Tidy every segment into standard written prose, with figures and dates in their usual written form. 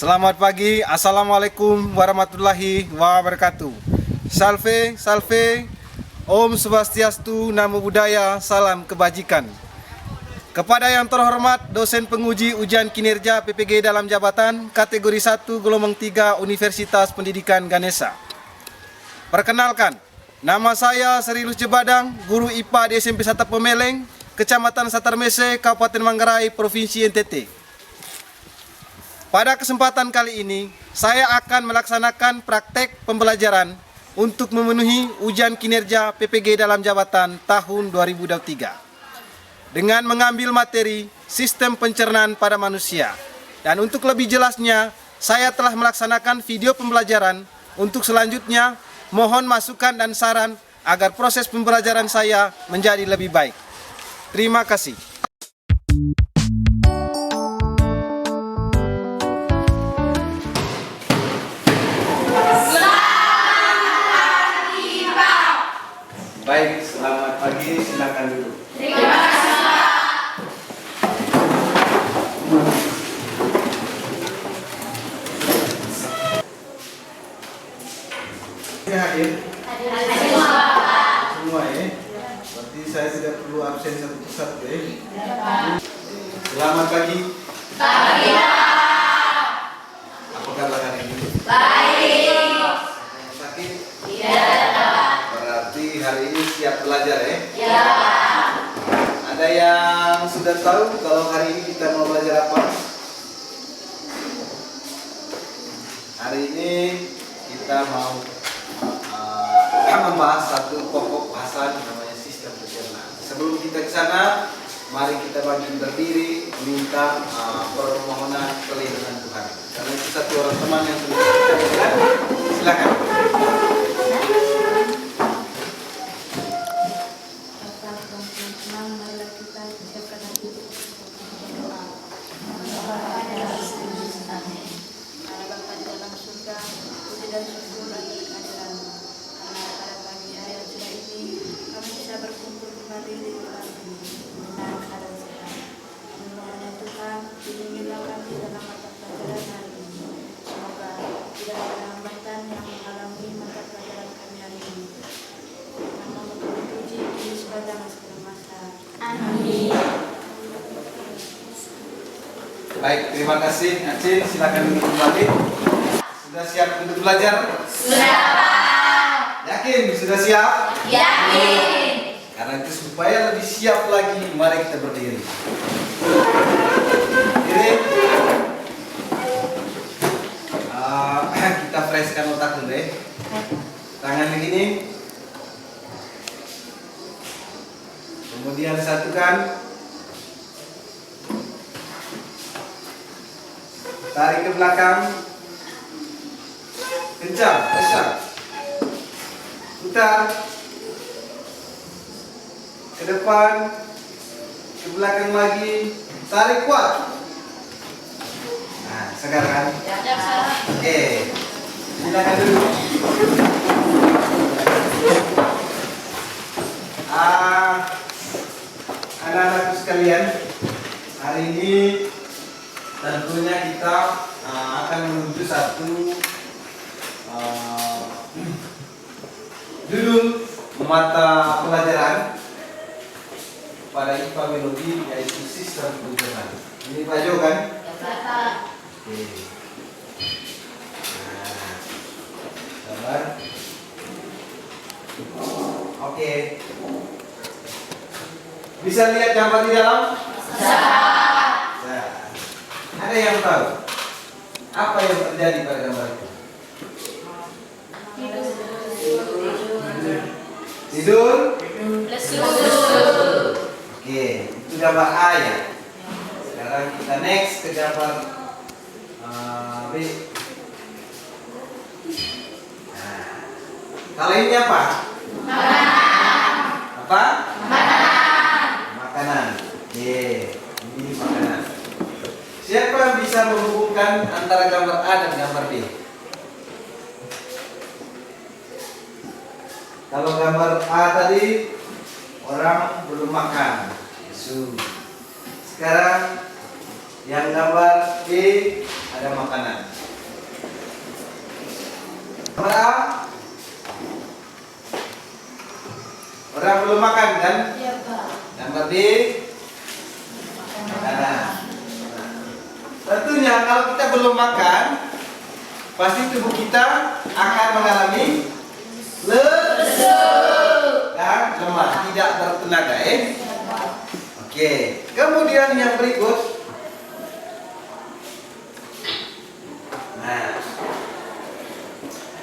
Selamat pagi, Assalamualaikum warahmatullahi wabarakatuh. Salve, salve, Om Swastiastu, Namo Buddhaya, salam kebajikan. Kepada yang terhormat dosen penguji ujian kinerja PPG dalam jabatan kategori 1 gelombang 3 Universitas Pendidikan Ganesha. Perkenalkan, nama saya Sri Luce Badang, guru IPA di SMP Sata Pemeleng, Kecamatan Satarmese, Kabupaten Manggarai, Provinsi NTT. Pada kesempatan kali ini, saya akan melaksanakan praktek pembelajaran untuk memenuhi ujian kinerja PPG dalam jabatan tahun 2023 dengan mengambil materi sistem pencernaan pada manusia. Dan untuk lebih jelasnya, saya telah melaksanakan video pembelajaran. Untuk selanjutnya, mohon masukan dan saran agar proses pembelajaran saya menjadi lebih baik. Terima kasih. Baik, selamat pagi, silakan duduk. Terima kasih, Pak. Hadir? Hadir, Pak. Semua ya? Berarti saya tidak perlu absen satu persatu ya? Selamat pagi. Pagi, Pak. Apa kabar hari ini? Baik. Sakit? Iya, Pak. Berarti hari ini siap belajar ya? Iya, Pak. Ada yang sudah tahu kalau hari ini kita mau belajar apa? Hari ini kita mau membahas satu pokok bahasan namanya sistem pencernaan. Sebelum kita ke sana, mari kita berdiri minta permohonan perlindungan Tuhan. Karena itu satu orang teman yang sudah kita dengar, silakan. Baik, terima kasih Acin, silakan duduk kembali. Sudah siap untuk belajar? Sudah, Pak. Yakin sudah siap? Yakin. Karena itu supaya lebih siap lagi, mari kita berdiri. Berdiri. Kita freshkan otak dulu ya. Tangan begini. Kemudian satukan. Tarik ke belakang. Kencang, kencang. Putar. Ke depan. Ke belakang lagi. Tarik kuat. Nah, sekarang. Oke. Silakan dulu. Anak-anakku sekalian, hari ini tentunya kita akan menuju satu judul mata pelajaran pada IPA Biologi, yaitu sistem pencernaan. Ini Pak Jo kan? Ya, Pak. Oke. Nah, sabar. Oke. Bisa lihat gambar di dalam? Bisa. Nah, ada yang tahu apa yang terjadi pada gambar itu? Tidur? Oke, itu gambar A ya. Sekarang kita next ke gambar B. Nah, kalau ini apa? Apa? Makanan. Oke, ini makanan. Siapa yang bisa menghubungkan antara gambar A dan gambar B? Kalau gambar A tadi orang belum makan. Sekarang yang gambar B ada makanan. belum makan kan? Iya, Pak. Yang berarti makanan. Tentunya kalau kita belum makan, pasti tubuh kita akan mengalami lesu dan lemah, tidak bertenaga. Oke. Kemudian yang berikut. Nah,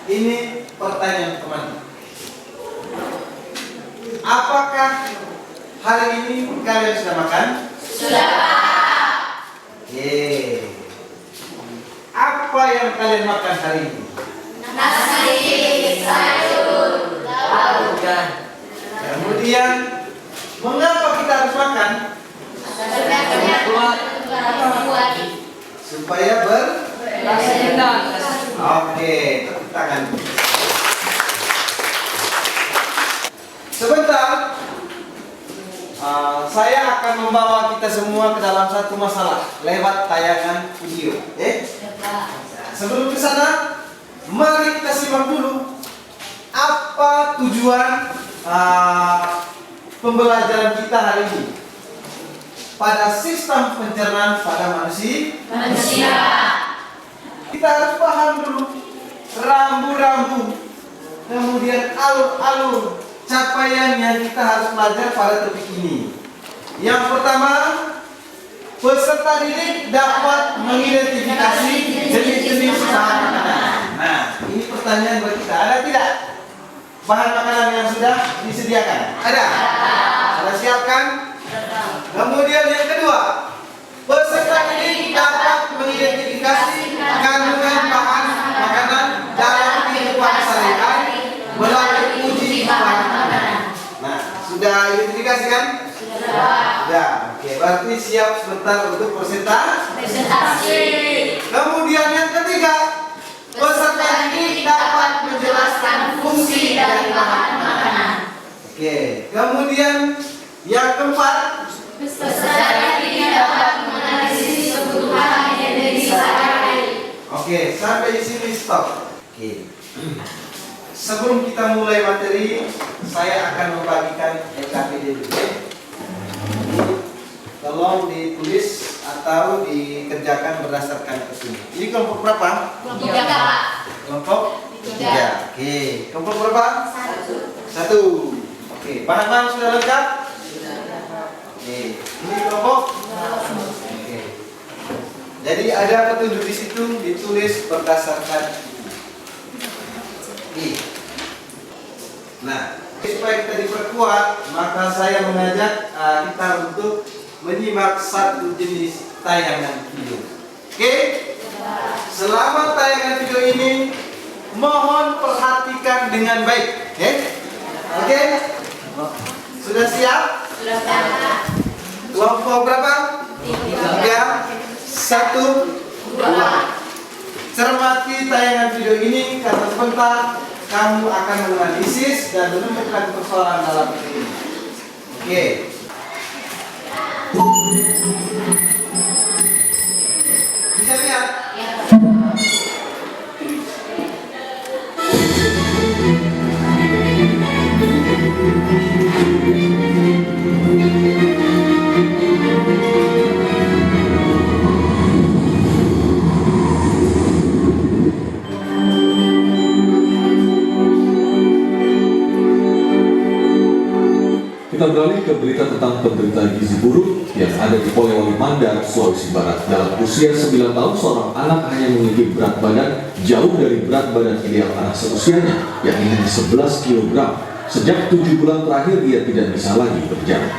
ini pertanyaan teman. Apakah hari ini kalian sudah makan? Sudah, Pak. Oke. Apa yang kalian makan hari ini? Nasi, sayur, lauk. Kemudian, mengapa kita harus makan? Supaya Oke, tepuk tangan. Sebentar, saya akan membawa kita semua ke dalam satu masalah lewat tayangan video. Sebelum ke sana, mari kita simak dulu apa tujuan pembelajaran kita hari ini pada sistem pencernaan pada manusia. Kita harus paham dulu rambu-rambu, kemudian alur-alur capaian yang kita harus belajar pada topik ini. Yang pertama, peserta didik dapat mengidentifikasi jenis-jenis bahan makanan. Nah, ini pertanyaan buat kita. Ada tidak bahan makanan yang sudah disediakan? Ada? Sudah siapkan? Kemudian yang kedua, peserta didik dapat mengidentifikasi kandungan bahan makanan dalam kehidupan sehari-hari melalui uji bahan makanan. Nah, sudah identifikasi kan? Sudah. Oke, berarti siap sebentar untuk presentasi. Kemudian yang ketiga, peserta didik dapat menjelaskan fungsi dari bahan makanan. Oke, kemudian yang keempat, Peserta didik dapat menganalisis kebutuhan energi sehari-hari. oke, sampai di sini stop. Oke. Sebelum kita mulai materi, saya akan membagikan LKPD dulu. Tolong ditulis atau dikerjakan berdasarkan kesini. Ini kelompok berapa? Kelompok tiga, Pak. Kelompok tiga. Oke. Kelompok berapa? Satu. Oke. Bahan-bahan sudah lengkap? Oke. Ini kelompok? Oke. Jadi ada petunjuk di situ, ditulis berdasarkan ini. Nah, supaya kita diperkuat, maka saya mengajak kita untuk menyimak satu jenis tayangan video. Oke? Selama tayangan video ini, mohon perhatikan dengan baik. Oke? Sudah siap? Sudah, Pak. Kelompok berapa? 3, 1, 2. Cermati tayangan video ini karena sebentar kamu akan menganalisis dan menemukan persoalan dalam video ini. Oke. Bisa lihat? Kita beralih ke berita tentang penderita gizi buruk yang ada di Polewali Mandar, Sulawesi Barat. Dalam usia 9 tahun, seorang anak hanya memiliki berat badan jauh dari berat badan ideal anak seusianya, yakni hanya 11 kg. Sejak 7 bulan terakhir, ia tidak bisa lagi berjalan.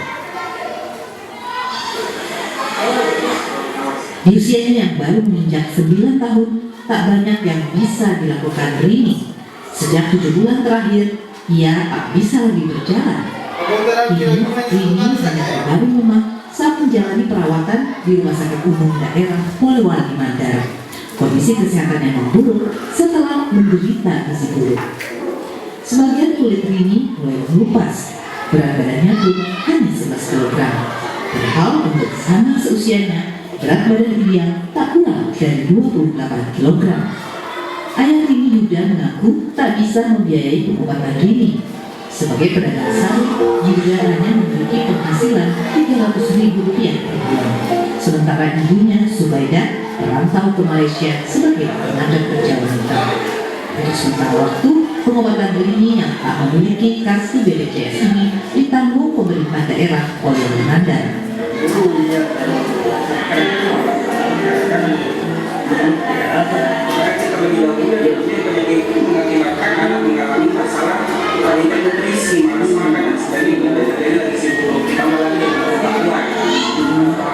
Di usianya yang baru menginjak 9 tahun, tak banyak yang bisa dilakukan Rini. Sejak 7 bulan terakhir, ia tak bisa lagi berjalan. Kini, Rini hanya terbaring lemah saat menjalani perawatan di Rumah Sakit Umum Daerah Polewali Mandar. Kondisi kesehatannya memburuk setelah menderita gizi buruk. Sebagian kulit Rini mulai mengelupas, berat badannya pun hanya 11 kg. Padahal untuk anak seusianya, berat badan ideal tak kurang dari 28 kg. Ayah Rini Yuda mengaku tak bisa membiayai pengobatan Rini. Sebagai pedagang sawit, Yuda hanya memiliki penghasilan Rp300.000 per bulan. Sementara ibunya, Subaidah, merantau ke Malaysia sebagai tenaga kerja wanita. Untuk sementara waktu, pengobatan Rini yang tak memiliki kartu BPJS ini ditanggung pemerintah daerah Polewali Mandar. Mengakibatkan anak mengalami masalah wanita nutrisi, malas makan dan sebagainya. Dari gizi buruk ditambah lagi orang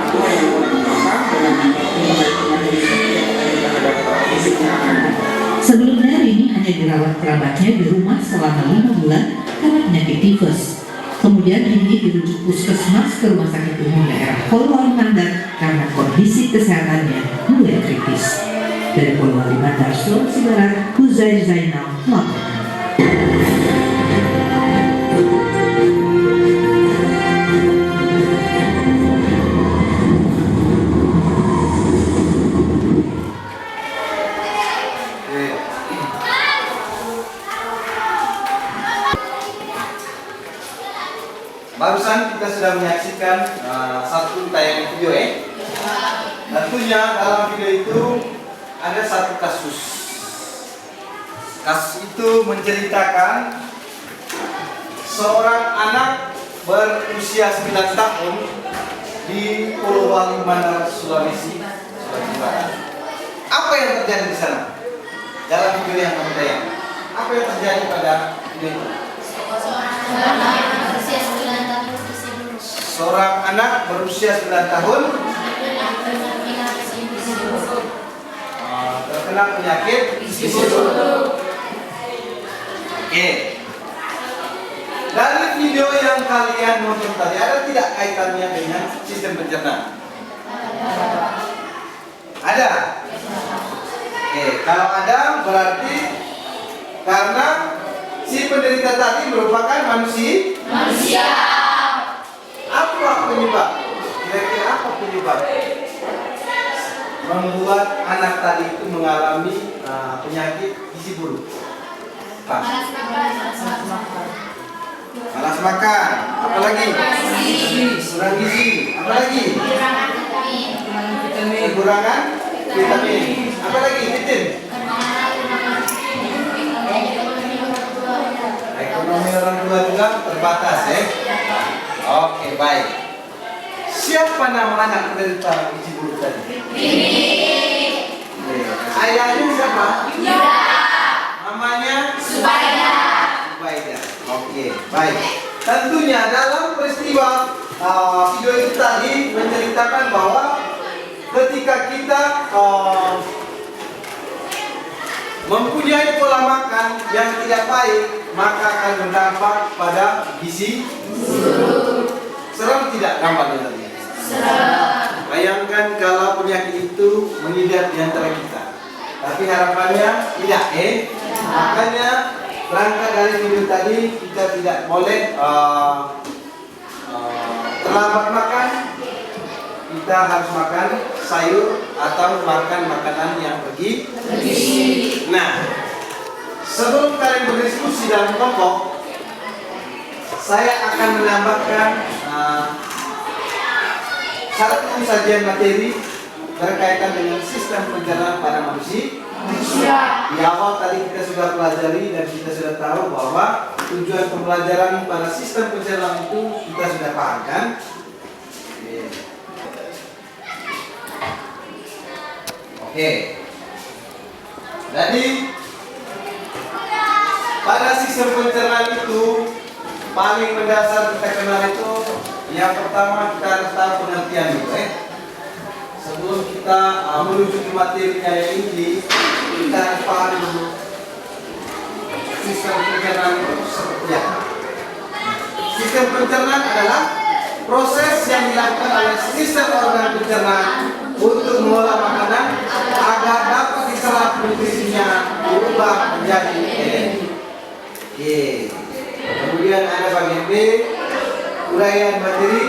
tua yang kurang paham Sebelumnya Rini hanya dirawat kerabatnya di rumah selama 5 bulan karena penyakit tifus. Kemudian Rini dirujuk puskesmas ke Rumah Sakit Umum Daerah Polewali Mandar karena kondisi kesehatannya mulai kritis. Dari Polewali Mandar, Sulawesi Barat, Huzair Zainal melaporkan. Barusan kita sudah menyaksikan satu tayangan video ya. Tentunya dalam video itu ada satu kasus. Kasus itu menceritakan seorang anak berusia 9 tahun di Polewali Mandar, Sulawesi Barat. Apa yang terjadi di sana? Dalam video yang kami tayang, apa yang terjadi pada video itu? Seorang anak berusia 9 tahun terkena penyakit gizi buruk. Oke. Dari video yang kalian nonton tadi, ada tidak kaitannya dengan sistem pencernaan? Ada. Oke, kalau ada berarti karena si penderita tadi merupakan manusia. Apa penyebab? Kira-kira apa penyebab membuat anak tadi itu mengalami penyakit gizi buruk? Malas makan. Apalagi? Kurang gizi. Apalagi? Kekurangan vitamin. Apalagi? Vitamin. Ekonomi orang tua juga terbatas ya. Oke, baik. Siapa nama anak penderita gizi buruk tadi? Ayahnya siapa? Namanya Subaidah. Oke, baik. Tentunya dalam peristiwa video itu tadi menceritakan bahwa ketika kita mempunyai pola makan yang tidak baik, maka akan berdampak pada gizi buruk. Seram tidak dampaknya tadi? Seram. Bayangkan kalau penyakit itu mengidap di antara kita. Tapi harapannya tidak, Makanya berangkat dari video tadi, kita tidak boleh terlambat makan. Kita harus makan sayur atau makan makanan yang bergizi. Nah, sebelum kalian berdiskusi dalam kelompok, saya akan menambahkan satu sajian materi berkaitan dengan sistem pencernaan pada manusia. Di awal tadi kita sudah pelajari dan kita sudah tahu bahwa tujuan pembelajaran pada sistem pencernaan itu kita sudah paham kan? Oke. Jadi pada sistem pencernaan itu paling mendasar kita kenal itu yang pertama kita harus tahu pengertian dulu Sebelum kita menuju ke materinya yang inti, kita harus paham dulu sistem pencernaan itu seperti apa. Sistem pencernaan adalah proses yang dilakukan oleh sistem organ pencernaan untuk mengolah makanan agar dapat diserap nutrisinya berubah menjadi energi. Kemudian ada bagian B, uraian materi,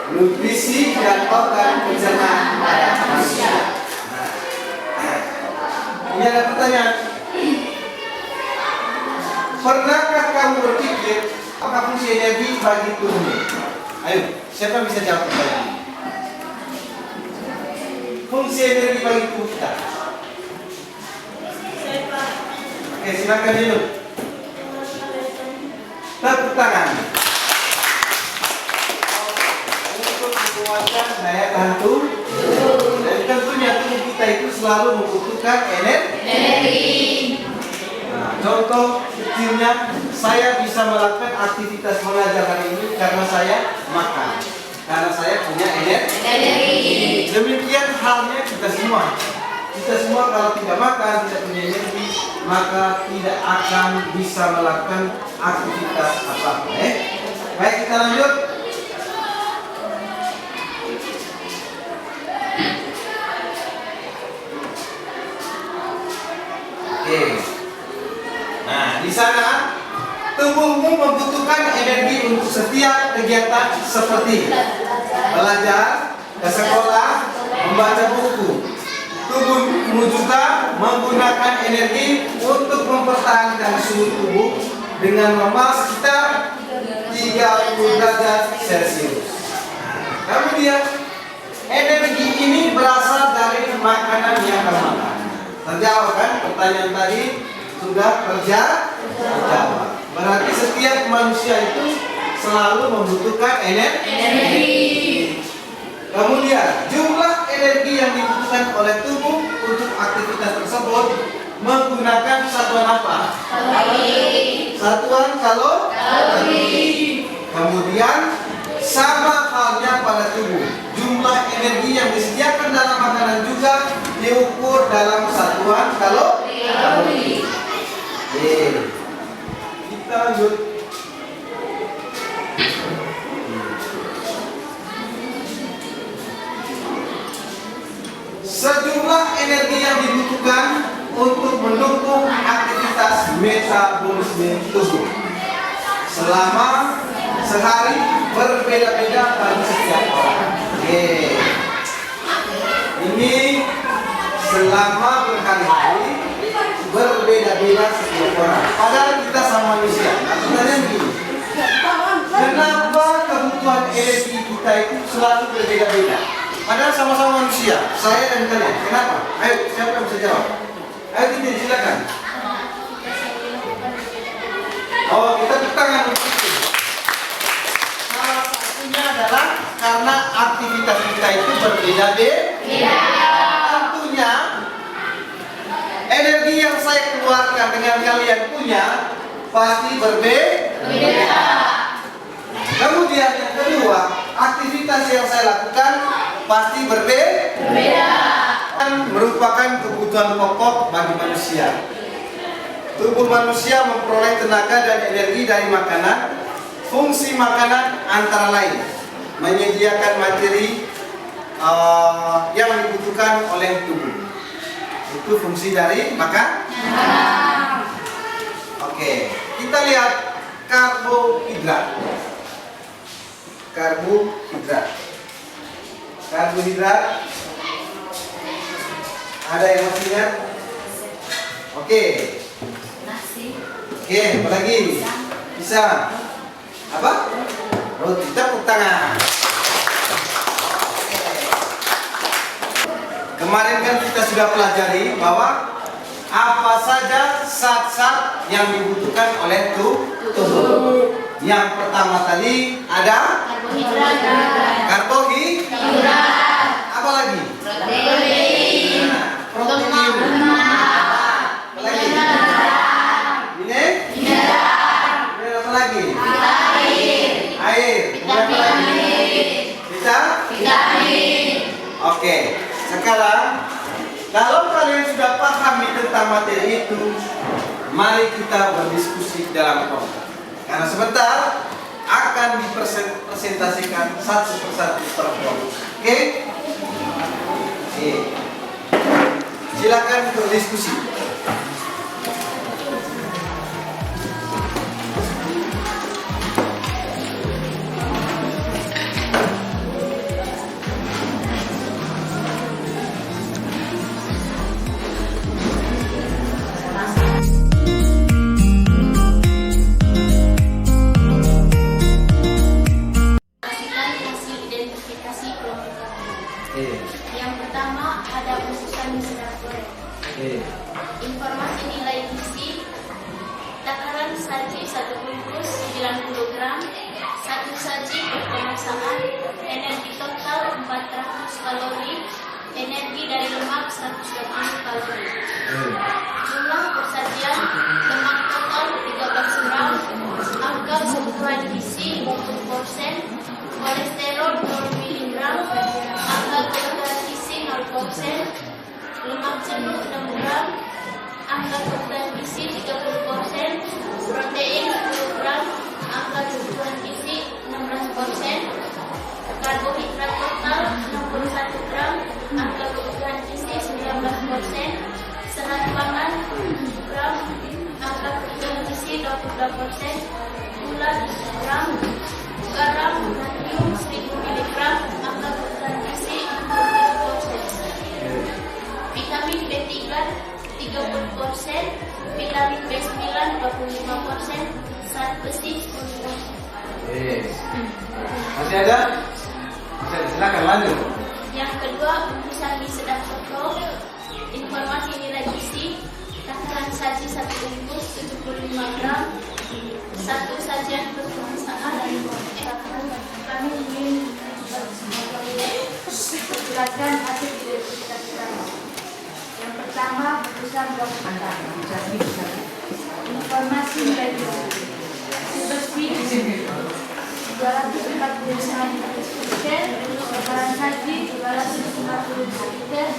nutrisi dan organ pencernaan pada manusia. Ini ada pertanyaan. Pernahkah kamu berpikir Apa fungsi energi bagi tubuh? Ayo, siapa bisa jawab pertanyaan ini? Fungsi energi bagi tubuh kita. Oke, silakan dulu. Tepuk tangan. Untuk menguatkan daya tahan tubuh. Dan tentunya tubuh kita itu selalu membutuhkan energi. Nah, contoh kecilnya, saya bisa melakukan aktivitas mengajar hari ini karena saya makan. Karena saya punya energi. Demikian halnya kita semua. Kita semua kalau tidak makan, tidak punya energi, maka tidak akan bisa melakukan aktivitas apa-apa. Baik, kita lanjut. Oke. Nah, di sana tubuhmu membutuhkan energi untuk setiap kegiatan seperti belajar, ke sekolah, membaca buku. Tubuhmu juga menggunakan energi untuk mempertahankan suhu tubuh dengan memanas sekitar 30 derajat Celcius. Kemudian energi ini berasal dari makanan yang kamu makan. Terjawab kan pertanyaan tadi? Sudah terjawab. Berarti setiap manusia itu selalu membutuhkan energi. Kemudian jumlah energi yang dibutuhkan oleh tubuh untuk aktivitas tersebut menggunakan satuan apa? Satuan kalori. Kemudian sama halnya pada tubuh. Jumlah energi yang disediakan dalam makanan juga diukur dalam satuan kalori. Kita lanjut. Sejumlah energi yang dibutuhkan untuk mendukung aktivitas metabolisme tubuh selama sehari berbeda-beda bagi setiap orang. Ini selama berhari-hari berbeda-beda setiap orang. Padahal kita sama manusia. Sebenarnya begini. Kenapa kebutuhan energi kita itu selalu berbeda-beda? Padahal sama-sama manusia, saya dan kalian. Kenapa? Ayo, siapa yang bisa jawab? Ayo kita silakan. Oh, kita tepuk tangan untuk itu. Salah satunya adalah karena aktivitas kita itu berbeda-beda. Tentunya energi yang saya keluarkan dengan kalian punya pasti berbeda. Kemudian yang kedua, aktivitas yang saya lakukan pasti berbeda. Merupakan kebutuhan pokok bagi manusia. Tubuh manusia memperoleh tenaga dan energi dari makanan. Fungsi makanan antara lain menyediakan materi yang dibutuhkan oleh tubuh. Itu fungsi dari makanan. Oke, kita lihat karbohidrat. Karbohidrat. Ada yang masih ingat? Oke. Oke, apa lagi? Pisang. Apa? Roti. Tepuk tangan. Kemarin kan kita sudah pelajari bahwa apa saja zat-zat yang dibutuhkan oleh tubuh. Yang pertama tadi ada karbohidrat. Apa lagi? Protein. Apa lagi? Mineral. Apa lagi? Air. Apa lagi? Vitamin. Oke. Sekarang kalau kalian sudah pahami tentang materi itu, mari kita berdiskusi dalam kelompok. Karena sebentar akan dipresentasikan satu persatu per kelompok. Oke? Silakan untuk diskusi. 120 kalori. Jumlah persajian lemak total 13 gram, angka kebutuhan gizi 20%, kolesterol 0 mg, angka kebutuhan gizi 0%, lemak jenuh 6 gram, angka kebutuhan gizi 30%, protein 10 gram, angka kebutuhan gizi 16%, karbohidrat total 61 gram, angka kebutuhan gizi 19%, serat pangan 7 gram, angka kebutuhan gizi 22%, gula 7 gram, garam natrium 1000 mg, angka kebutuhan gizi 60%, vitamin B3 30%, vitamin B9 25%, zat besi 10%. Masih ada? Silakan lanjut. Yang kedua, misalnya sedang kotor, informasi nilai gizi, takaran saji 1 bungkus 75 gram, 1 sajian berkebangsaan, kami ingin menjelaskan hasil identifikasi. Yang pertama, putusan blok angka. Informasi nilai gizi. Bersih 249%, takaran saji 250 liter,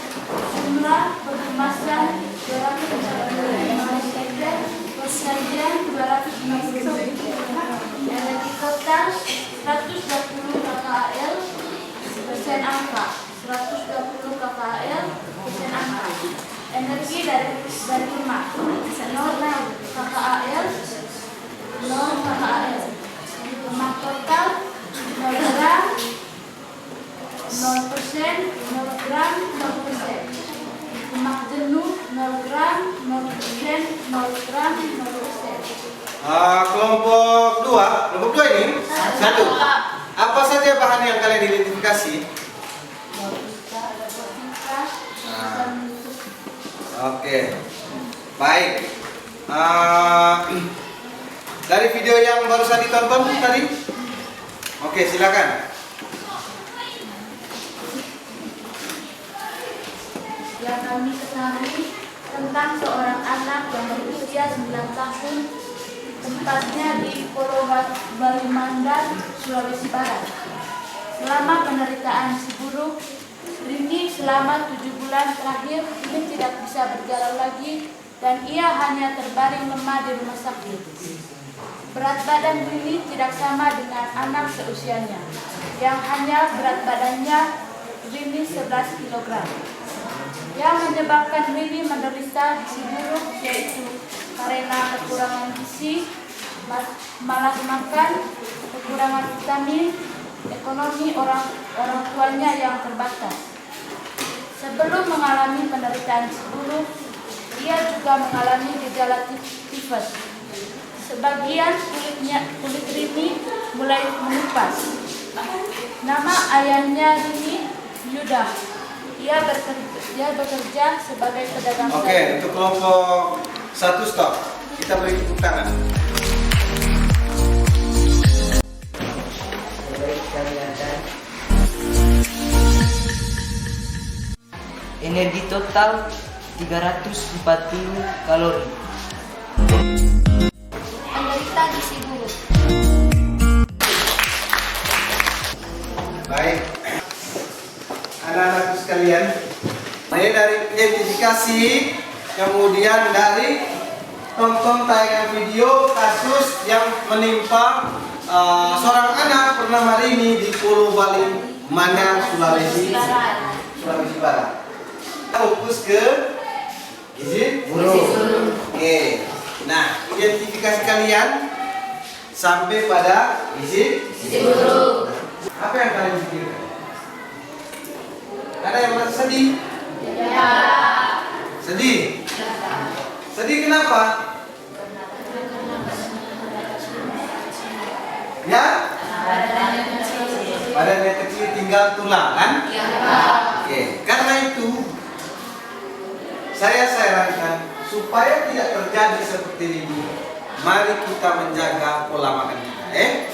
jumlah perkemasan 245 liter, persajian 250 liter, energi total 120 kcal, persen angka 120 kcal, persen angka, energi dari lemak 0 kcal, 0 kcal, lemak total 0 gram, 0%, 0 gram, 0%, lemak jenuh 0 gram, 0%, 0 gram, 0%. Kelompok 2 ini satu. Apa saja bahan yang kalian identifikasi? Oke, baik. Dari video yang barusan ditonton tadi, oke, silakan. Yang kami ketahui tentang seorang anak yang berusia 9 tahun, tempatnya di Polowali Mandar, Sulawesi Barat. Selama penderitaan si buruk, Rini selama 7 bulan terakhir ini tidak bisa berjalan lagi dan ia hanya terbaring lemah di rumah sakit. Berat badan Rini tidak sama dengan anak seusianya, yang hanya berat badannya Rini 11 kg. Yang menyebabkan Rini menderita gizi buruk yaitu karena kekurangan gizi, malas makan, kekurangan vitamin, ekonomi orang tuanya yang terbatas. Sebelum mengalami penderitaan gizi buruk, ia juga mengalami gejala tifus. Sebagian kulit Rini mulai mengupas. Nama ayahnya Rini Yuda. Ia bekerja sebagai pedagang. Oke, untuk kelompok 1 stop. Kita beri tepuk tangan. Energi total 340 kalori. Penderita gizi buruk. Baik, anak-anakku sekalian, ini dari identifikasi, kemudian dari tonton tayangan video kasus yang menimpa seorang anak bernama Rini di Polowali Mandar, Sulawesi Barat. Fokus ke gizi buruk. Oke, nah identifikasi kalian sampai pada gizi buruk. Apa yang kalian pikirkan? Ada yang merasa sedih? Ya. Sedih? Sedih kenapa? Ya? Badannya kecil tinggal tulang kan? Ya. Oke, karena itu saya sarankan supaya tidak terjadi seperti ini. Mari kita menjaga pola makan kita.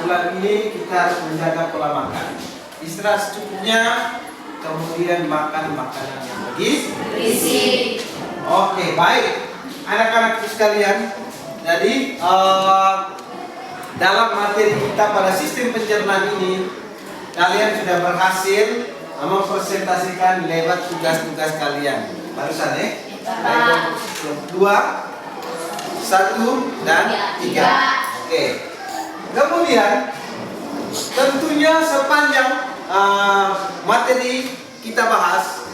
Bulan ini kita harus menjaga pola makan. Istirahat secukupnya, kemudian makan makanan yang Gizi. Oke, baik. Anak-anakku sekalian, jadi dalam materi kita pada sistem pencernaan ini, kalian sudah berhasil mempresentasikan lewat tugas-tugas kalian. Barusan ya? Dua, satu, dan tiga. Oke. Kemudian, tentunya sepanjang materi kita bahas,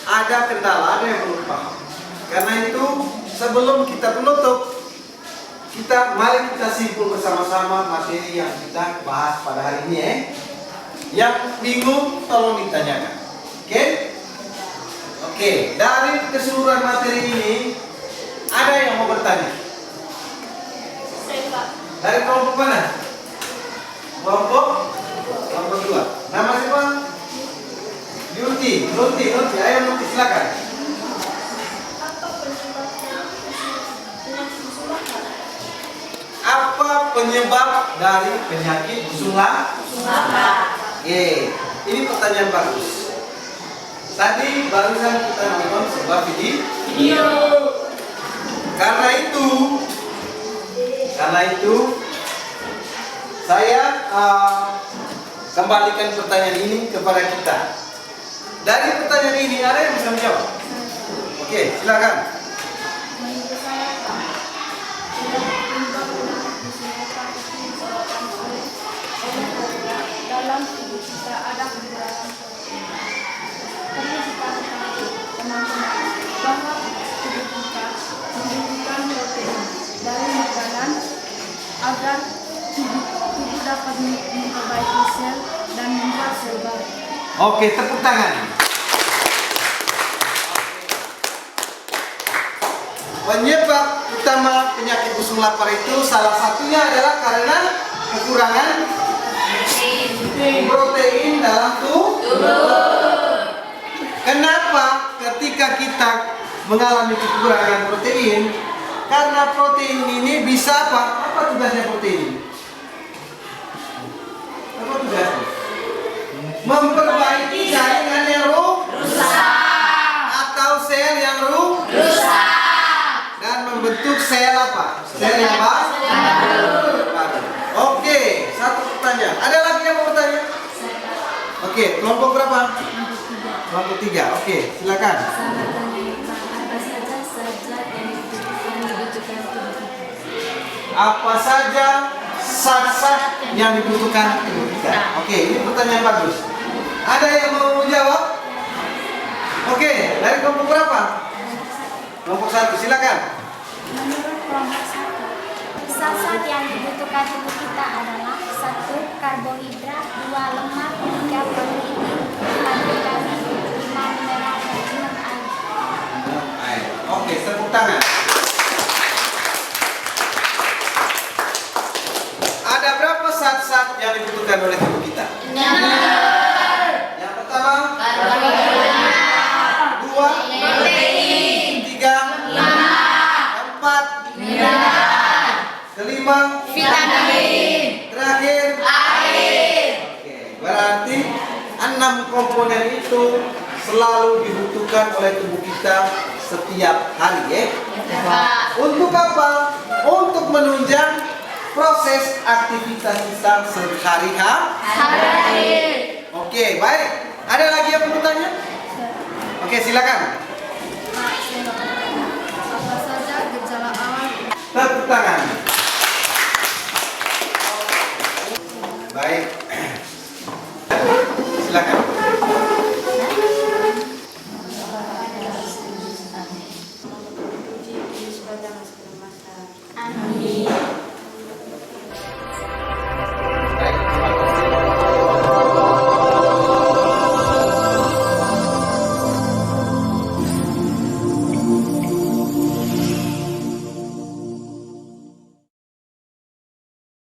ada kendala, ada yang belum paham. Karena itu, sebelum kita menutup, mari kita simpul bersama-sama materi yang kita bahas pada hari ini ya. Yang bingung tolong ditanyakan. Oke? Oke, dari keseluruhan materi ini ada yang mau bertanya? Dari kelompok mana? Kelompok 2. Nama siapa? Yunti, ayo Yunti silakan. Apa penyebab dari penyakit busung lapar? Ini pertanyaan bagus. Tadi barusan kita nonton sebuah video. Karena itu saya kembalikan pertanyaan ini kepada kita. Dari pertanyaan ini ada yang bisa menjawab? Oke, silakan. Dalam tubuh kita ada kekurangan protein. Perlu kita ketahui teman-teman bahwa tubuh kita membutuhkan protein dari makanan agar tubuh dapat memperbaiki sel dan membuat sel baru. Oke, tepuk tangan. Penyebab utama penyakit busung lapar itu salah satunya adalah karena kekurangan protein dalam tubuh. Kenapa ketika kita mengalami kekurangan protein? Karena protein ini bisa apa? Apa tugasnya protein? Apa tugasnya? Memperbaiki jaringan yang rusak atau sel yang rusak dan membentuk sel apa? Sel yang baru. Oke, satu pertanyaan. Ada lagi yang mau bertanya? Oke, kelompok berapa? Kelompok 3. Oke, silakan. Apa saja zat-zat yang dibutuhkan tubuh kita? Oke, ini pertanyaan bagus. Ada yang mau menjawab? Oke, dari kelompok berapa? Kelompok 1, silakan. Menurut kelompok 1, zat-zat yang dibutuhkan tubuh kita adalah 1. Karbohidrat, 2. Lemak, 3. Protein, 4. vitamin, 5. Mineral, dan 6. air. Oke, tepuk tangan. Ada berapa zat-zat yang dibutuhkan oleh tubuh kita? Yang pertama, karbohidrat. 2, protein. 3, lemak. 4, mineral. 5, vitamin. Terakhir, air. Oke, berarti 6 komponen itu selalu dibutuhkan oleh tubuh kita setiap hari ya. Untuk apa? Untuk menunjang proses aktivitas kita sehari-hari. Oke, baik. Ada lagi yang mau bertanya? Oke, silakan.